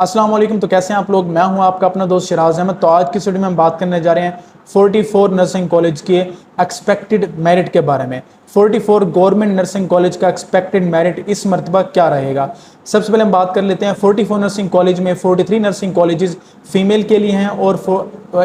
अस्सलाम वालेकुम। तो कैसे हैं आप लोग? मैं हूं आपका अपना दोस्त शिराज अहमद। तो आज की वीडियो में हम बात करने जा रहे हैं 44 नर्सिंग कॉलेज के एक्सपेक्टेड मेरिट के बारे में। 44 गवर्नमेंट नर्सिंग कॉलेज का एक्सपेक्टेड मेरिट इस मरतबा क्या रहेगा। सबसे पहले हम बात कर लेते हैं 44 नर्सिंग कॉलेज में 43 नर्सिंग कॉलेजेस फीमेल के लिए हैं और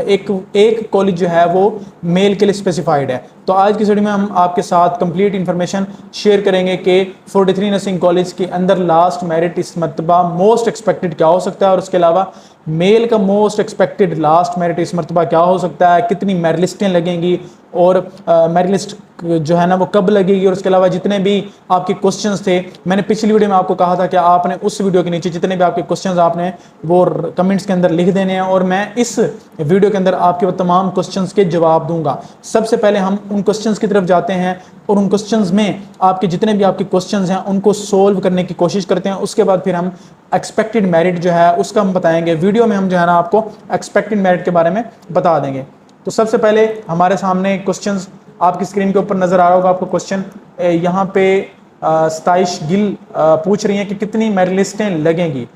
एक कॉलेज जो है वो मेल के लिए स्पेसिफाइड है। तो आज की वीडियो में हम आपके साथ कंप्लीट इन्फॉर्मेशन शेयर करेंगे कि 43 नर्सिंग कॉलेज के अंदर लास्ट मेरिट इस मरतबा मोस्ट एक्सपेक्टेड क्या हो सकता है, और उसके अलावा मेल का मोस्ट एक्सपेक्टेड लास्ट मेरिट इस मरतबा क्या हो सकता है, कितनी मेरिट लिस्टें लगेंगी और मेरिट लिस्ट जो है ना वो कब लगेगी। और उसके अलावा जितने भी आपके क्वेश्चंस थे, मैंने पिछली वीडियो में आपको कहा था कि आपने उस वीडियो के नीचे जितने भी आपके क्वेश्चंस आपने वो कमेंट्स के अंदर लिख देने हैं और मैं इस वीडियो के अंदर आपके वो तमाम क्वेश्चंस के जवाब दूंगा। सबसे पहले हम उन क्वेश्चंस की तरफ जाते हैं और उन क्वेश्चंस में आपके जितने भी आपके क्वेश्चंस हैं उनको सोल्व करने की कोशिश करते हैं। उसके बाद फिर हम एक्सपेक्टेड मेरिट जो है उसका हम बताएंगे। वीडियो में हम जो है ना आपको एक्सपेक्टेड मेरिट के बारे में बता देंगे। तो सबसे पहले हमारे सामने क्वेश्चंस आपकी स्क्रीन के ऊपर नजर आ रहा होगा आपको क्वेश्चन। यहाँ पे सताइश गिल पूछ रही हैं कि कितनी मेरिट लिस्टें लगेंगी।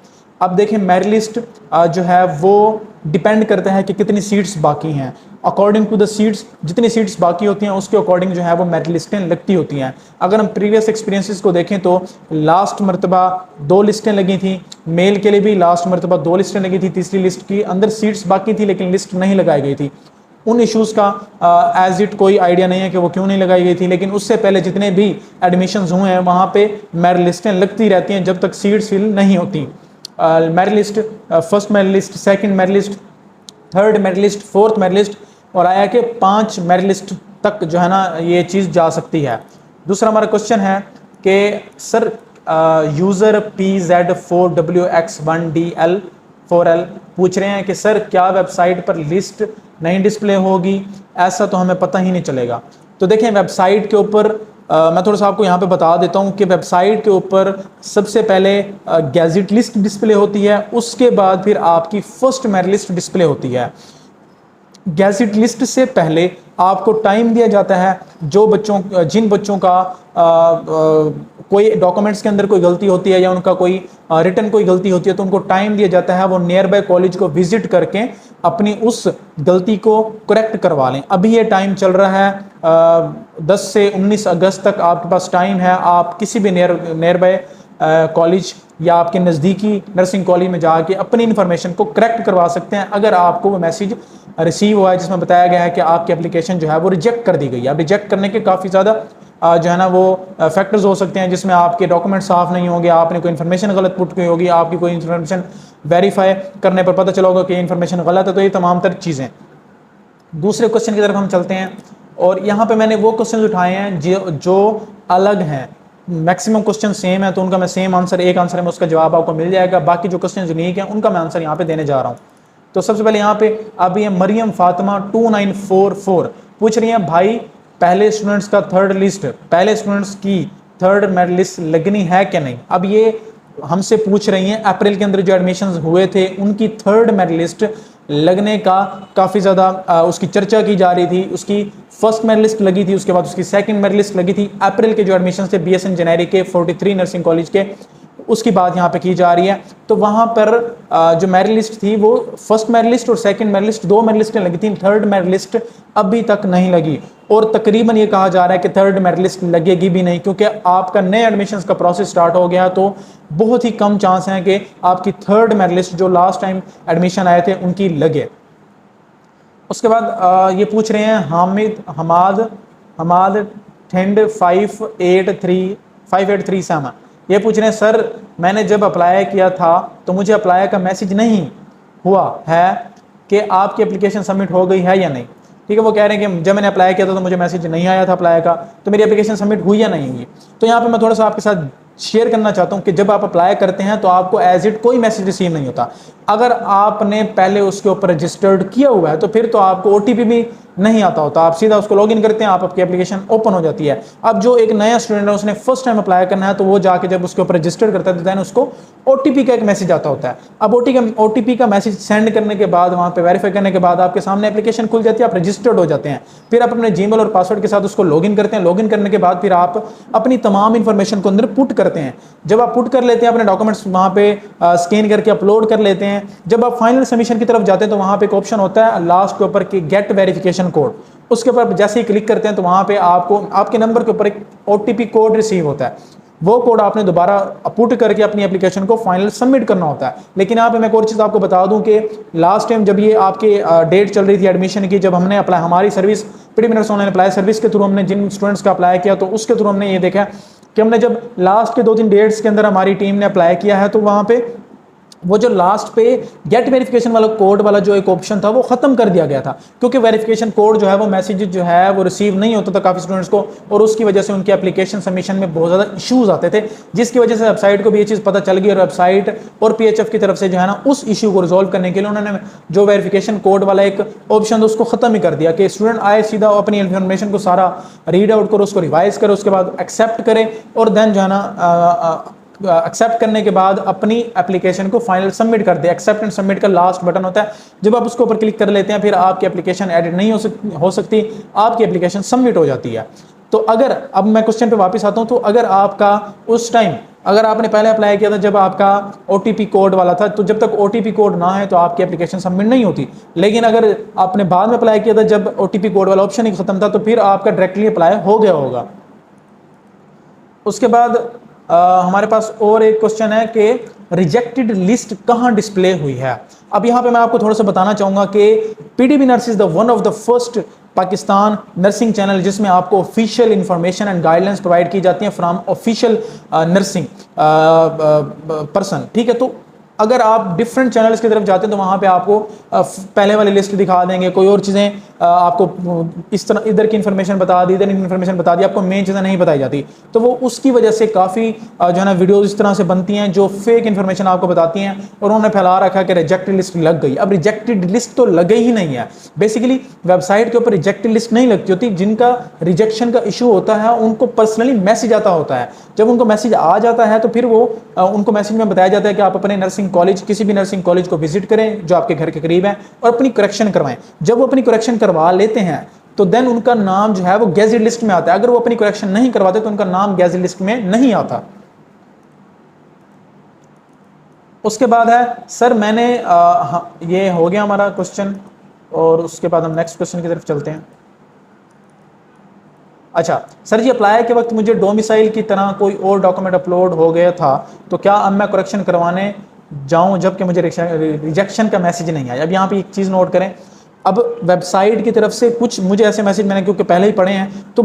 अब देखें, मेरिट लिस्ट जो है वो डिपेंड करता है कि कितनी सीट्स बाकी हैं। अकॉर्डिंग टू द सीट्स, जितनी सीट्स बाकी होती हैं उसके अकॉर्डिंग जो है वो मेरिट लिस्टें लगती होती हैं। अगर हम प्रीवियस एक्सपीरियंसेस को देखें तो लास्ट मरतबा 2 लिस्टें लगी थी, मेल के लिए भी लास्ट मरतबा 2 लिस्टें लगी थी। तीसरी लिस्ट की अंदर सीट्स बाकी थी लेकिन लिस्ट नहीं लगाई गई थी। उन इश्यूज़ का एज इट कोई आइडिया नहीं है कि वो क्यों नहीं लगाई गई थी, लेकिन उससे पहले जितने भी एडमिशन्स हुए हैं वहाँ पे मेरिट लिस्टें लगती रहती हैं जब तक सीट्स फिल नहीं होती। Merit list, first merit list, second merit list, third merit list, fourth merit list और आया कि 5 मेरिट लिस्ट तक जो है ना ये चीज़ जा सकती है। दूसरा हमारा क्वेश्चन है कि सर यूज़र PZ4WX1DL4L पूछ रहे हैं कि सर क्या वेबसाइट पर लिस्ट नहीं डिस्प्ले होगी? ऐसा तो हमें पता ही नहीं चलेगा। तो देखें, वेबसाइट के ऊपर मैं थोड़ा सा आपको यहाँ पे बता देता हूँ कि वेबसाइट के ऊपर सबसे पहले गैजेट लिस्ट डिस्प्ले होती है, उसके बाद फिर आपकी फर्स्ट मेरिट लिस्ट डिस्प्ले होती है। गैजेट लिस्ट से पहले आपको टाइम दिया जाता है। जिन बच्चों का कोई डॉक्यूमेंट्स के अंदर कोई गलती होती है या उनका कोई रिटर्न कोई गलती होती है तो उनको टाइम दिया जाता है वो नियर बाय कॉलेज को विजिट करके अपनी उस गलती को करेक्ट करवा लें। अभी ये टाइम चल रहा है 10 से 19 अगस्त तक आपके पास टाइम है। आप किसी भी नियर बाय कॉलेज या आपके नज़दीकी नर्सिंग कॉलेज में जाके अपनी इन्फॉर्मेशन को करेक्ट करवा सकते हैं अगर आपको वो मैसेज रिसीव हुआ है जिसमें बताया गया है कि आपकी एप्लीकेशन जो है वो रिजेक्ट कर दी गई है। अब रिजेक्ट करने के काफ़ी ज़्यादा जो है ना वो फैक्टर्स हो सकते हैं जिसमें आपके डॉक्यूमेंट साफ नहीं होंगे, आपने कोई इन्फॉर्मेशन गलत पुट की होगी, आपकी कोई इन्फॉर्मेशन वेरीफाई करने पर पता चला होगा कि इन्फॉर्मेशन गलत है। तो ये तमाम तर चीज़ें। दूसरे क्वेश्चन की तरफ हम चलते हैं और यहाँ पे मैंने वो क्वेश्चन उठाए हैं जो अलग हैं। मैक्सिमम क्वेश्चन सेम है तो उनका मैं सेम आंसर, एक आंसर में उसका जवाब आपको मिल जाएगा। बाकी जो क्वेश्चन यूनिक हैं उनका मैं आंसर यहाँ पे देने जा रहा हूँ। तो सबसे पहले यहाँ पे अब ये मरियम फातिमा 2944 पूछ रही हैं, भाई पहले स्टूडेंट्स की थर्ड मेरिट लिस्ट लगनी है क्या नहीं। अब ये हमसे पूछ रही हैं अप्रैल के अंदर जो एडमिशन्स हुए थे उनकी थर्ड मेरिट लिस्ट लगने का काफ़ी ज़्यादा उसकी चर्चा की जा रही थी। उसकी फर्स्ट मेरिट लिस्ट लगी थी, उसके बाद उसकी सेकंड मेरिट लिस्ट लगी थी। अप्रैल के जो एडमिशन थे BSN जेनेरिक के 43 नर्सिंग कॉलेज के, उसकी बात यहाँ पे की जा रही है। तो वहाँ पर जो मेरिट लिस्ट थी वो फर्स्ट मेरिट लिस्ट और सेकंड मेरिट लिस्ट 2 मेरिट लिस्टें लगी थी, थर्ड मेरिट लिस्ट अभी तक नहीं लगी और तकरीबन ये कहा जा रहा है कि थर्ड मेरिट लिस्ट लगेगी भी नहीं क्योंकि आपका नए एडमिशन्स का प्रोसेस स्टार्ट हो गया। तो बहुत ही कम चांस हैं कि आपकी थर्ड मेरिट लिस्ट जो लास्ट टाइम एडमिशन आए थे उनकी लगे। उसके बाद ये पूछ रहे हैं हमाद ठेंड 5837 ये पूछ रहे हैं, सर मैंने जब अप्लाई किया था तो मुझे अप्लाई का मैसेज नहीं हुआ है कि आपकी एप्लीकेशन सबमिट हो गई है या नहीं। ठीक है, वो कह रहे हैं कि जब मैंने अप्लाई किया था तो मुझे मैसेज नहीं आया था अप्लाई का, तो मेरी एप्लीकेशन सबमिट हुई या नहीं हुई। तो यहाँ पे मैं थोड़ा सा आपके साथ शेयर करना चाहता हूँ कि जब आप अप्लाई करते हैं तो आपको एज इट कोई मैसेज रिसीव नहीं होता। अगर आपने पहले उसके ऊपर रजिस्टर्ड किया हुआ है तो फिर तो आपको OTP भी नहीं आता होता। आप सीधा उसको लॉगिन करते हैं, आपकी एप्लीकेशन ओपन हो जाती है। अब जो एक नया स्टूडेंट है, उसने फर्स्ट टाइम अप्लाई करना है, तो वो जाके जब उसके ऊपर रजिस्टर करता है तो देन उसको OTP का एक मैसेज आता होता है। अब OTP का मैसेज सेंड करने के बाद, वहाँ पे वेरीफाई करने के बाद आपके सामने एप्लीकेशन खुल जाती है, आप रजिस्टर्ड हो जाते हैं। फिर आप अपने जीमेल और पासवर्ड के साथ उसको लॉगिन करते हैं। लॉगिन करने के बाद फिर आप अपनी तमाम इंफॉर्मेशन को अंदर पुट करते हैं। जब आप पुट कर लेते हैं, अपने डॉक्यूमेंट्स वहाँ पे स्कैन करके अपलोड कर लेते हैं। जब आप फाइनल सबमिशन की तरफ जाते हैं तो वहाँ पे एक ऑप्शन होता है लास्ट के ऊपर कि गेट वेरिफिकेशन कोड। उसके ऊपर जैसे ही क्लिक करते हैं तो वहाँ पे आपको आपके नंबर के ऊपर एक OTP कोड रिसीव होता है। वो कोड आपने दोबारा पुट करके अपनी एप्लीकेशन को फाइनल सबमिट करना होता है। लेकिन यहाँ पे मैं एक और चीज़ आपको बता दूं कि लास्ट टाइम जब ये आपके डेट चल रही थी एडमिशन की, जब हमने अप्लाई, हमारी service PD winners online apply service के थ्रू हमने जिन स्टूडेंट्स का अप्लाई किया, तो उसके थ्रू हमने ये देखा कि हमने जब लास्ट के 2-3 डेट्स के अंदर हमारी टीम ने अप्लाई किया है, तो वहाँ पे वो जो लास्ट पे गेट वेरिफिकेशन वाला कोड वाला जो एक ऑप्शन था वो खत्म कर दिया गया था, क्योंकि वेरिफिकेशन कोड जो है वो मैसेज जो है वो रिसीव नहीं होता था काफ़ी स्टूडेंट्स को, और उसकी वजह से उनके एप्लीकेशन सबमिशन में बहुत ज़्यादा इश्यूज आते थे, जिसकी वजह से वेबसाइट को भी ये चीज़ पता चल गई और वेबसाइट और PHF की तरफ से जो है ना उस इशू को रिजॉल्व करने के लिए उन्होंने जो वेरिफिकेशन कोड वाला एक ऑप्शन था उसको खत्म ही कर दिया कि स्टूडेंट आए सीधा अपनी इन्फॉर्मेशन को सारा रीड आउट करो, उसको रिवाइज करे, उसके बाद एक्सेप्ट करे और देन जो है ना एक्सेप्ट करने के बाद अपनी एप्लीकेशन को फाइनल सबमिट कर दे। एक्सेप्ट एंड सबमिट का लास्ट बटन होता है, जब आप उसके ऊपर क्लिक कर लेते हैं फिर आपकी एप्लीकेशन एडिट नहीं हो सकती, आपकी एप्लीकेशन सबमिट हो जाती है। तो अगर अब मैं क्वेश्चन पे वापस आता हूं, तो अगर आपका उस टाइम अगर आपने पहले अप्लाई किया था जब आपका OTP कोड वाला था, तो जब तक OTP कोड ना है तो आपकी एप्लीकेशन सबमिट नहीं होती। लेकिन अगर आपने बाद में अप्लाई किया था जब OTP कोड वाला ऑप्शन ही खत्म था, तो फिर आपका डायरेक्टली अप्लाई हो गया होगा। उसके बाद हमारे पास और एक क्वेश्चन है कि रिजेक्टेड लिस्ट कहाँ डिस्प्ले हुई है। अब यहाँ पे मैं आपको थोड़ा सा बताना चाहूँगा कि PDB nurse is the one of the first Pakistan nursing channel जिसमें आपको official information and guidelines provide की जाती हैं फ्रॉम ऑफिशियल नर्सिंग पर्सन। ठीक है, तो अगर आप डिफरेंट चैनल्स की तरफ जाते हैं तो वहाँ पे आपको पहले वाली लिस्ट दिखा देंगे, कोई और चीज़ें आपको इस तरह इधर की इन्फॉर्मेशन बता दी, इधर की इन्फॉर्मेशन बता दी, आपको मेन चीज़ें नहीं बताई जाती। तो वो उसकी वजह से काफ़ी जो है ना वीडियोज़ इस तरह से बनती हैं जो फेक इन्फॉर्मेशन आपको बताती हैं, और उन्होंने फैला रखा है कि रिजेक्टेड लिस्ट लग गई। अब रिजेक्टेड लिस्ट तो लगे ही नहीं है। बेसिकली वेबसाइट के ऊपर रिजेक्टेड लिस्ट नहीं लगती होती, जिनका रिजेक्शन का इशू होता है उनको पर्सनली मैसेज आता होता है। जब उनको मैसेज आ जाता है तो फिर वो उनको मैसेज में बताया जाता है कि आप अपने नर्सिंग कॉलेज, किसी भी नर्सिंग कॉलेज को विजिट करें जो आपके घर के करीब है और अपनी करेक्शन करवाएं। जब वो अपनी करेक्शन करवा लेते हैं तो देन उनका नाम जो है वो गैजेट लिस्ट में आता है। अगर वो अपनी करेक्शन नहीं करवाते तो उनका नाम गैजेट लिस्ट में नहीं आता। उसके बाद है सर मैंने ये हो गया हमारा क्वेश्चन, और उसके बाद हम नेक्स्ट क्वेश्चन की तरफ चलते हैं। अच्छा सर जी, अप्लाई के वक्त मुझे डोमिसाइल की तरह कोई और डॉक्यूमेंट अपलोड हो गया था, तो क्या अब मैं करेक्शन करवाने जाऊं जबकि मुझे रिजेक्शन का मैसेज नहीं आया। अब यहाँ पे एक चीज़ नोट करें, अब वेबसाइट की तरफ से कुछ मुझे ऐसे मैसेज मैंने क्योंकि पहले ही पढ़े हैं, तो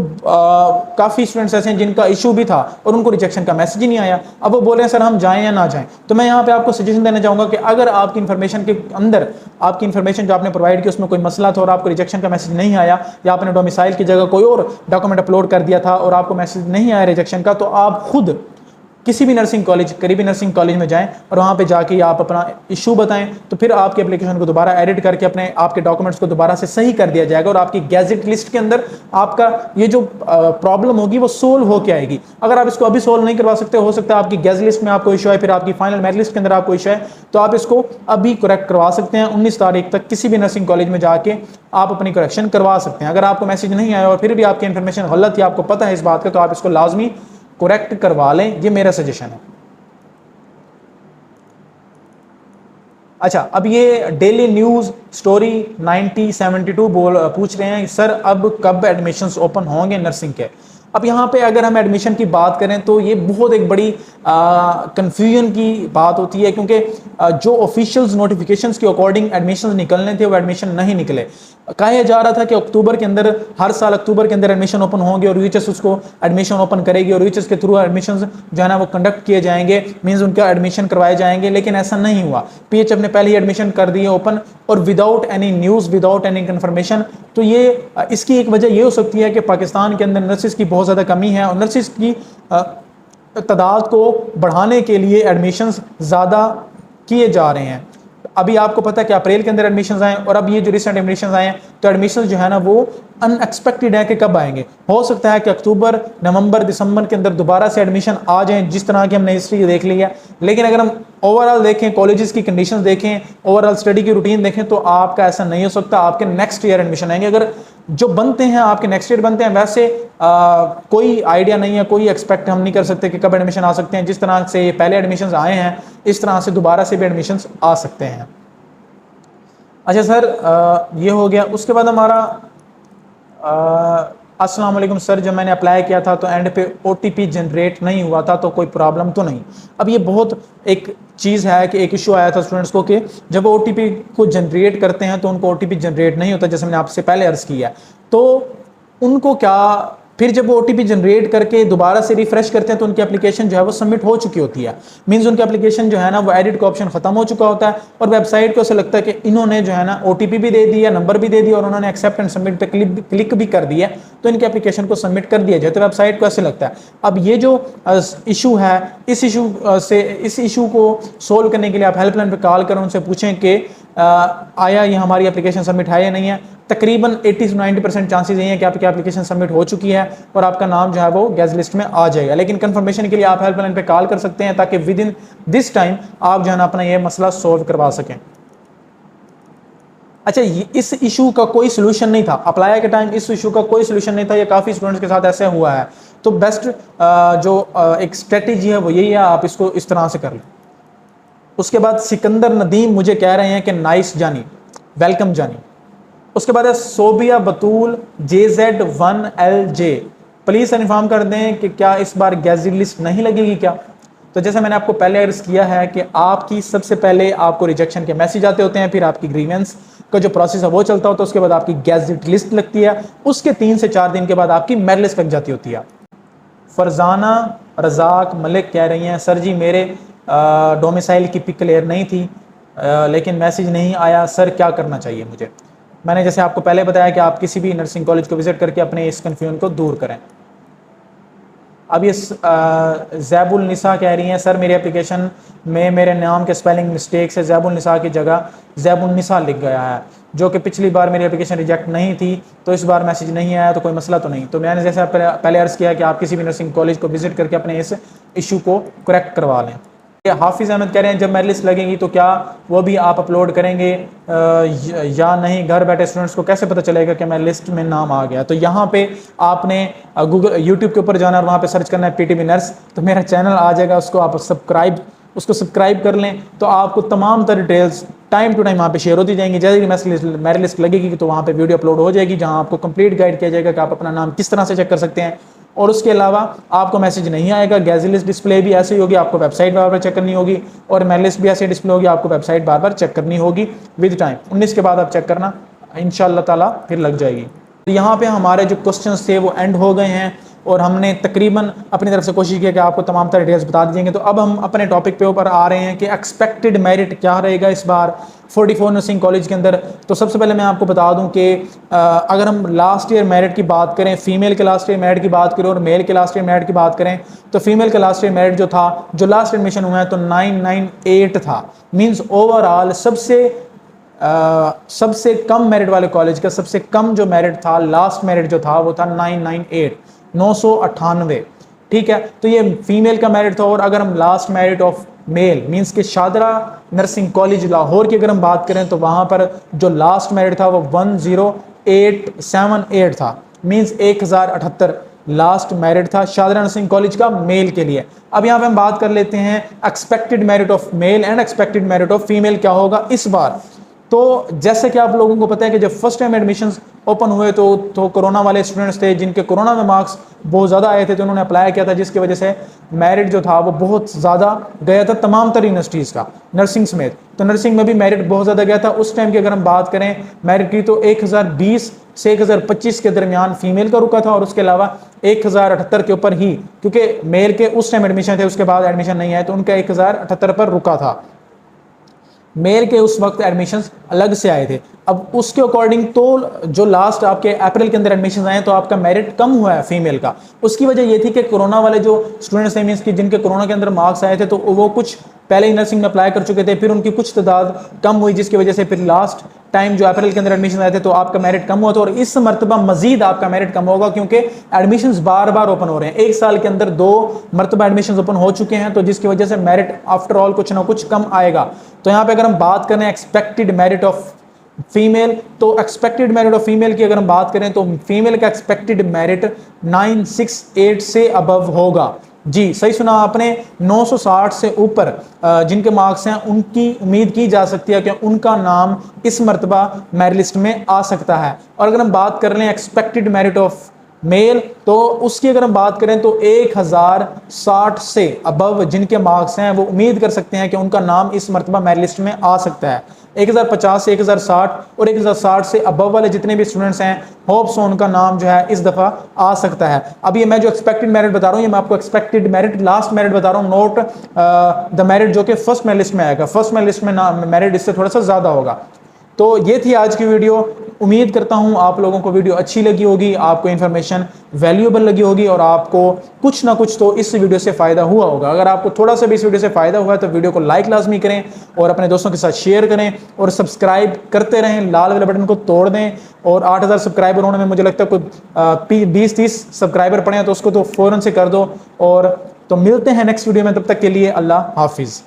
काफ़ी स्टूडेंट्स ऐसे हैं जिनका इशू भी था और उनको रिजेक्शन का मैसेज ही नहीं आया। अब वो बोल रहे हैं सर हम जाएं या ना जाएं। तो मैं यहाँ पे आपको सजेशन देना चाहूँगा कि अगर आपकी इन्फॉर्मेशन के अंदर आपकी इन्फॉर्मेशन जो आपने प्रोवाइड की उसमें कोई मसला था और आपको रिजेक्शन का मैसेज नहीं आया, या आपने डोमिसाइल की जगह कोई और डॉक्यूमेंट अपलोड कर दिया था और आपको मैसेज नहीं आया रिजेक्शन का, तो आप खुद किसी भी नर्सिंग कॉलेज, करीबी नर्सिंग कॉलेज में जाएं और वहाँ पे जाके आप अपना इशू बताएं, तो फिर आपकी एप्लीकेशन को दोबारा एडिट करके अपने आपके डॉक्यूमेंट्स को दोबारा से सही कर दिया जाएगा और आपकी गैजेट लिस्ट के अंदर आपका ये जो प्रॉब्लम होगी वो सोल्व होके आएगी। अगर आप इसको अभी सोल्व नहीं करवा सकते, हो सकता है आपकी गैजेट लिस्ट में आपको इशू है, फिर आपकी फाइनल मेरिट लिस्ट के अंदर आपको इशू है, तो आप इसको अभी करेक्ट करवा सकते हैं। 19 तारीख तक किसी भी नर्सिंग कॉलेज में जाके आप अपनी करेक्शन करवा सकते हैं। अगर आपको मैसेज नहीं आया और फिर भी आपकी इन्फॉर्मेशन गलत है, आपको पता है इस बात का, तो आप इसको लाजमी करेक्ट करवा लें, ये मेरा सजेशन है। अच्छा, अब ये डेली न्यूज़ स्टोरी 9072 पूछ रहे हैं सर अब कब एडमिशन्स ओपन होंगे नर्सिंग के। अब यहाँ पे अगर हम एडमिशन की बात करें तो ये बहुत एक बड़ी कंफ्यूजन की बात होती है, क्योंकि जो ऑफिशियल्स नोटिफिकेशंस के अकॉर्डिंग एडमिशन्स निकलने थे वो एडमिशन नहीं निकले। कहा जा रहा था कि अक्टूबर के अंदर, हर साल अक्टूबर के अंदर एडमिशन ओपन होंगे और यूएचएस उसको एडमिशन ओपन करेगी और यूएचएस के थ्रू एडमिशन जो है ना वो कंडक्ट किए जाएंगे, मींस उनका एडमिशन करवाए जाएंगे। लेकिन ऐसा नहीं हुआ। पीएचएफ ने पहले ही एडमिशन कर दिए ओपन और without any news, without any confirmation. तो ये इसकी एक वजह ये हो सकती है कि पाकिस्तान के अंदर नर्सिस की बहुत ज़्यादा कमी है और नर्सिस की तादाद को बढ़ाने के लिए एडमिशन्स ज़्यादा किए जा रहे हैं। अभी आपको पता है कि अप्रैल के अंदर एडमिशंस आए और अब ये जो रिसेंट एडमिशंस आए हैं तो एडमिशंस जो है ना वो अनएक्सपेक्टेड है कि कब आएंगे। हो सकता है कि अक्टूबर, नवंबर, दिसंबर के अंदर दोबारा से एडमिशन आ जाएं, जिस तरह की हमने हिस्ट्री देख ली है। लेकिन अगर हम ओवरऑल देखें, कॉलेजेस की कंडीशंस देखें, ओवरऑल स्टडी की रूटीन देखें, तो आपका ऐसा नहीं हो सकता। आपके नेक्स्ट ईयर एडमिशन आएंगे। अगर जो बनते हैं आपके नेक्स्ट ईयर बनते हैं, वैसे कोई आइडिया नहीं है, कोई एक्सपेक्ट हम नहीं कर सकते कि कब एडमिशन आ सकते हैं। जिस तरह से पहले एडमिशन आए हैं इस तरह से दोबारा से भी एडमिशन आ सकते हैं। अच्छा सर, ये हो गया। उसके बाद हमारा अस्सलाम वालेकुम सर, जब मैंने अप्लाई किया था तो एंड पे OTP जनरेट नहीं हुआ था, तो कोई प्रॉब्लम तो नहीं? अब ये बहुत एक चीज़ है कि एक इशू आया था स्टूडेंट्स को कि जब वो OTP को जनरेट करते हैं तो उनको OTP जनरेट नहीं होता, जैसे मैंने आपसे पहले अर्ज़ किया। तो उनको क्या, फिर जब वो OTP जनरेट करके दोबारा से रिफ्रेश करते हैं तो उनकी एप्लीकेशन जो है वो सबमिट हो चुकी होती है। मींस उनकी एप्लीकेशन जो है ना वो एडिट का ऑप्शन खत्म हो चुका होता है और वेबसाइट को ऐसा लगता है कि इन्होंने जो है ना OTP भी दे दिया, नंबर भी दे दिया और उन्होंने एक्सेप्ट एंड सबमिट पे क्लिक भी कर दिया, तो इनकी एप्लीकेशन को सबमिट कर दिया जाए, तो वेबसाइट को ऐसे लगता है। अब ये जो इशू है, इस इशू को सोल्व करने के लिए आप हेल्पलाइन पर कॉल करें, उनसे पूछें कि आया ये हमारी एप्लीकेशन सबमिट है या नहीं है। तकरीबन 80 से 90% चांसेस यही है कि आपकी एप्लीकेशन सबमिट हो चुकी है और आपका नाम जो है वो गैस लिस्ट में आ जाएगा। लेकिन कंफर्मेशन के लिए आप हेल्पलाइन पे कॉल कर सकते हैं ताकि विद इन दिस टाइम आप जो है ना अपना ये मसला सोल्व करवा सकें। अच्छा, इस इशू का कोई सोल्यूशन नहीं था अप्लाई के टाइम, इस इशू का कोई सोल्यूशन नहीं था, ये काफ़ी स्टूडेंट्स के साथ ऐसे हुआ है। तो बेस्ट जो एक स्ट्रेटेजी है वो यही है, आप इसको इस तरह से कर लें। उसके बाद सिकंदर नदीम मुझे कह रहे हैं कि नाइस जानी, वेलकम जानी। उसके बाद है सोबिया बतूल JZ1LJ, प्लीज़ इन्फॉर्म कर दें कि क्या इस बार गैजेट लिस्ट नहीं लगेगी क्या? तो जैसे मैंने आपको पहले अर्ज किया है कि आपकी सबसे पहले आपको रिजेक्शन के मैसेज आते होते हैं, फिर आपकी ग्रीवेंस का जो प्रोसेस है वो चलता होता है, उसके बाद आपकी गैजेट लिस्ट लगती है, उसके 3 से 4 दिन के बाद आपकी मेरिट लिस्ट लग जाती होती है। फरजाना रजाक मलिक कह रही हैं सर जी मेरे डोमिसाइल की पिक क्लियर नहीं थी लेकिन मैसेज नहीं आया, सर क्या करना चाहिए मुझे? मैंने जैसे आपको पहले बताया कि आप किसी भी नर्सिंग कॉलेज को विजिट करके अपने इस कन्फ्यूजन को दूर करें। अब ये जैबुल निसा कह रही हैं सर मेरी एप्लीकेशन में मेरे नाम के स्पेलिंग मिस्टेक से जैबुल निसा की जगह जैबुल निसा लिख गया है, जो कि पिछली बार मेरी एप्लीकेशन रिजेक्ट नहीं थी, तो इस बार मैसेज नहीं आया, तो कोई मसला तो नहीं? तो मैंने जैसे पहले अर्ज़ किया कि आप किसी भी नर्सिंग कॉलेज को विजिट करके अपने इस इशू को करेक्ट करवा लें। हाफिज़ अहमद कह रहे हैं जब मेरिट लिस्ट लगेगी तो क्या वो भी आप अपलोड करेंगे या नहीं? घर बैठे स्टूडेंट्स को कैसे पता चलेगा कि मेरिट लिस्ट में नाम आ गया? तो यहाँ पे आपने गूगल यूट्यूब के ऊपर जाना और वहाँ पे सर्च करना है PTB नर्स, तो मेरा चैनल आ जाएगा, उसको आप सब्सक्राइब कर लें, तो आपको तमाम तरह डिटेल्स टाइम टू टाइम वहाँ पे शेयर होती जाएंगी। जैसे ही मेरिट लिस्ट लगेगी तो वहाँ पे वीडियो अपलोड हो जाएगी जहाँ आपको कंप्लीट गाइड किया जाएगा कि आप अपना नाम किस तरह से चेक कर सकते हैं। और उसके अलावा आपको मैसेज नहीं आएगा, गैजेट लिस्ट डिस्प्ले भी ऐसे ही होगी, आपको वेबसाइट बार बार चेक करनी होगी, और मेरिट लिस्ट भी ऐसे डिस्प्ले होगी, आपको वेबसाइट बार बार चेक करनी होगी विद टाइम। 19 के बाद आप चेक करना, इंशाअल्लाह ताला फिर लग जाएगी। यहाँ पे हमारे जो क्वेश्चंस थे वो एंड हो गए हैं और हमने तकरीबन अपनी तरफ से कोशिश की कि आपको तमाम तरह डिटेल्स बता दीजिएंगे। तो अब हम अपने टॉपिक पे ऊपर आ रहे हैं कि एक्सपेक्टेड मेरिट क्या रहेगा इस बार 44 नर्सिंग कॉलेज के अंदर। तो सबसे पहले मैं आपको बता दूं कि अगर हम लास्ट ईयर मेरिट की बात करें, फीमेल के लास्ट ईयर मेरिट की बात करें और मेल के लास्ट ईयर मेरिट की बात करें, तो फीमेल के लास्ट ईयर मेरिट जो था, जो लास्ट एडमिशन हुआ है तो 998 था। मीन्स ओवरऑल सबसे कम मेरिट वाले कॉलेज का सबसे कम जो मेरिट था, लास्ट मेरिट जो था वो था 998। ठीक है, तो ये फीमेल का मेरिट था। और अगर हम last merit of male means के शादरा नर्सिंग कॉलेज लाहौर की अगर हम बात करें तो वहां पर जो लास्ट मेरिट था वो 10878 था। मींस 1078 लास्ट मेरिट था शादरा नर्सिंग कॉलेज का मेल के लिए। अब यहाँ पे हम बात कर लेते हैं expected merit of male and expected merit of female क्या होगा इस बार। तो जैसे कि आप लोगों को पता है कि जब फर्स्ट टाइम एडमिशन्स ओपन हुए तो कोरोना वाले स्टूडेंट्स थे जिनके कोरोना में मार्क्स बहुत ज़्यादा आए थे, तो उन्होंने अप्लाई किया था, जिसकी वजह से मेरिट जो था वो बहुत ज़्यादा गया था तमाम तरह यूनिवर्सिटीज़ का, नर्सिंग समेत। तो नर्सिंग में भी मेरिट बहुत ज़्यादा गया था उस टाइम की। अगर हम बात करें मेरिट की तो 1020 से 1025 के दरमियान फीमेल का रुका था और उसके अलावा 1078 के ऊपर ही, क्योंकि मेल के उस टाइम एडमिशन थे, उसके बाद एडमिशन नहीं आए, तो उनका 1078 पर रुका था। मेल के उस वक्त एडमिशन्स अलग से आए थे। अब उसके अकॉर्डिंग तो जो लास्ट आपके अप्रैल के अंदर एडमिशन आए तो आपका मेरिट कम हुआ है फीमेल का। उसकी वजह ये थी कि कोरोना वाले जो स्टूडेंट्स थे मींस की जिनके कोरोना के अंदर मार्क्स आए थे तो वो कुछ पहले ही नर्सिंग में अप्लाई कर चुके थे, फिर उनकी कुछ तादाद कम हुई जिसकी वजह से फिर लास्ट टाइम जो अप्रैल के अंदर एडमिशन आए थे तो आपका मेरिट कम हुआ था। और इस मरतबा मजीद आपका मेरिट कम होगा क्योंकि एडमिशन्स बार बार ओपन हो रहे हैं। एक साल के अंदर 2 मरतबा एडमिशन्स ओपन हो चुके हैं तो जिसकी वजह से मेरिट आफ्टर ऑल कुछ ना कुछ कम आएगा। तो यहाँ पे अगर हम बात करें एक्सपेक्टेड मेरिट ऑफ फीमेल, तो एक्सपेक्टेड मेरिट ऑफ फीमेल की अगर हम बात करें तो फीमेल का एक्सपेक्टेड मेरिट 968 से अबव होगा। जी सही सुना आपने, 960 से ऊपर जिनके मार्क्स हैं उनकी उम्मीद की जा सकती है कि उनका नाम इस मरतबा मेरिट लिस्ट में आ सकता है। और अगर हम बात कर रहे हैं एक्सपेक्टेड मेरिट ऑफ मेल तो उसकी अगर हम बात करें तो 1060 से अबव जिनके मार्क्स हैं वो उम्मीद कर सकते हैं कि उनका नाम इस मरतबा मेरिट लिस्ट में आ सकता है। 1050 से 1060 और 1060 से अबव वाले जितने भी स्टूडेंट्स हैं होप्स उनका नाम जो है इस दफ़ा आ सकता है। अब ये मैं जो एक्सपेक्टेड मेरिट बता रहा हूँ ये मैं आपको एक्सपेक्टेड मेरिट लास्ट मेरिट बता रहा हूँ, नोट द मेरिट जो कि फर्स्ट मेरिट लिस्ट में आएगा। फर्स्ट मेरिट लिस्ट में मेरिट इससे थोड़ा सा ज़्यादा होगा। तो ये थी आज की वीडियो। उम्मीद करता हूँ आप लोगों को वीडियो अच्छी लगी होगी, आपको इन्फॉर्मेशन वैल्यूएबल लगी होगी और आपको कुछ ना कुछ तो इस वीडियो से फ़ायदा हुआ होगा। अगर आपको थोड़ा सा भी इस वीडियो से फ़ायदा हुआ है तो वीडियो को लाइक लाजमी करें और अपने दोस्तों के साथ शेयर करें और सब्सक्राइब करते रहें, लाल वाले बटन को तोड़ दें। और 8000 सब्सक्राइबर होने में मुझे लगता है कोई 20-30 सब्सक्राइबर पड़े हैं तो उसको तो फ़ौरन से कर दो। और तो मिलते हैं नेक्स्ट वीडियो में, तब तक के लिए अल्लाह हाफिज़।